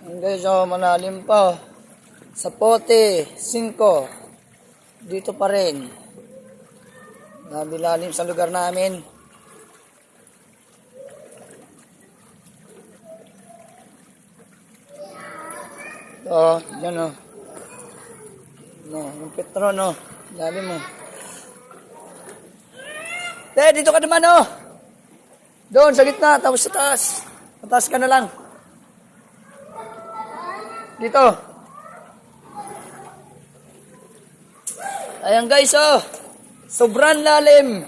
Guys, malalim pa. Sa pote, 5. Dito pa rin. Nabilalim sa lugar namin. Ito, dyan o. No, yung petro, no. Lalim mo. Dito ka naman, oh. Doon, sa gitna, tapos sa taas. Pataas ka na lang. Dito. Ayan guys, oh. Sobrang lalim.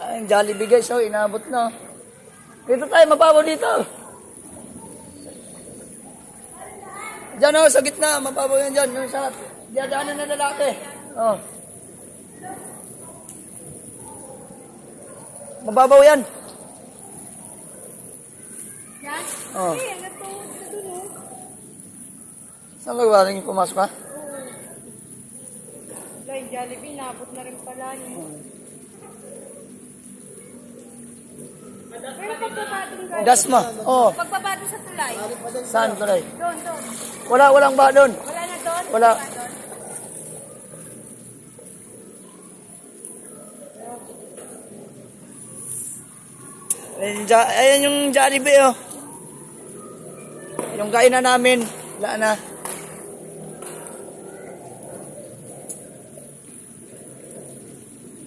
Ayan, Jollibee guys, oh. Inabot na. Dito tayo, mababaw dito. Diyan, oh, sa gitna. Mababaw yan dyan. Yung sa diadaanan na lalaki. Oh. Mababaw yan. Yan? Oh. Eh, natuwag sa dulo. Saan magwaring pumasok ka? Wala, yung Jollibee, nabot na rin pala niyo. Pero pagbabatong guys. Das mo. Oh. Pagbabato sa tulay. Saan tuloy? Doon. Walang ba doon? Wala na doon? Wala. Doon? Ayan yung Jollibee, oh. Yung kainan namin. Wala na.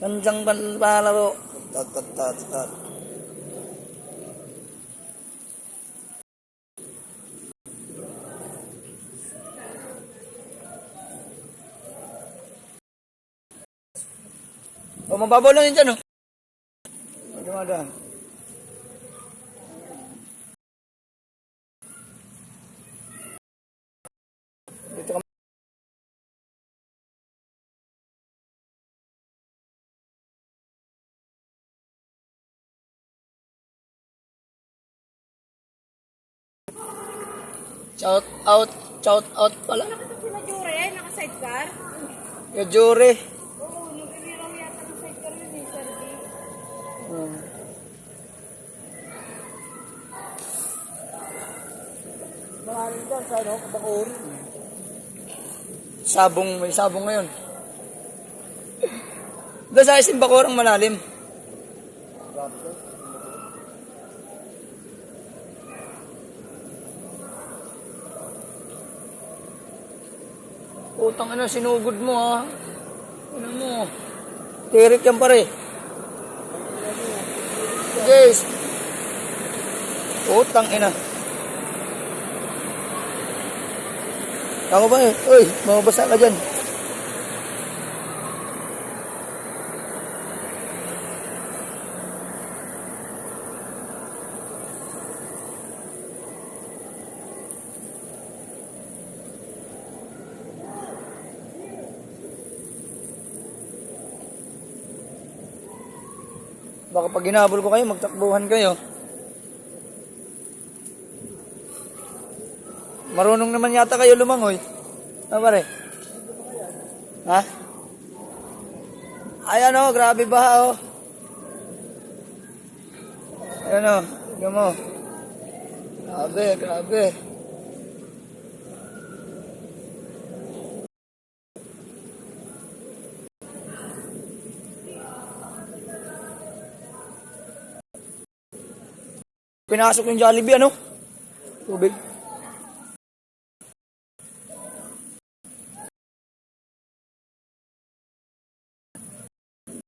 Kanjang palaro. Tat. O, mababaw lang yun dyan, oh. Dumadaan. Dito ka. Shout out pala. Nakita sila Jure, naka-sidecar. Yung jury. Oo, nag-iwiraw yata ng sidecar yun eh, Sir D. Maraming dyan sa ano, Kabakuri. May sabong ngayon. Doon sa Simbacorang malalim. Utang ano, sinugod mo ha. Ano mo? Tirik yan pare. Guys. Utang ina. Tama ba eh? Uy, mababasa ka dyan. Baka pag ginabol ko kayo, magtakbuhan kayo. Marunong naman yata kayo lumangoy. Ano pare? Ha? Ayan o, grabe baha o. Ayan o, tignan mo. Grabe. Pinasok yung Jollibee, ano? Tubig.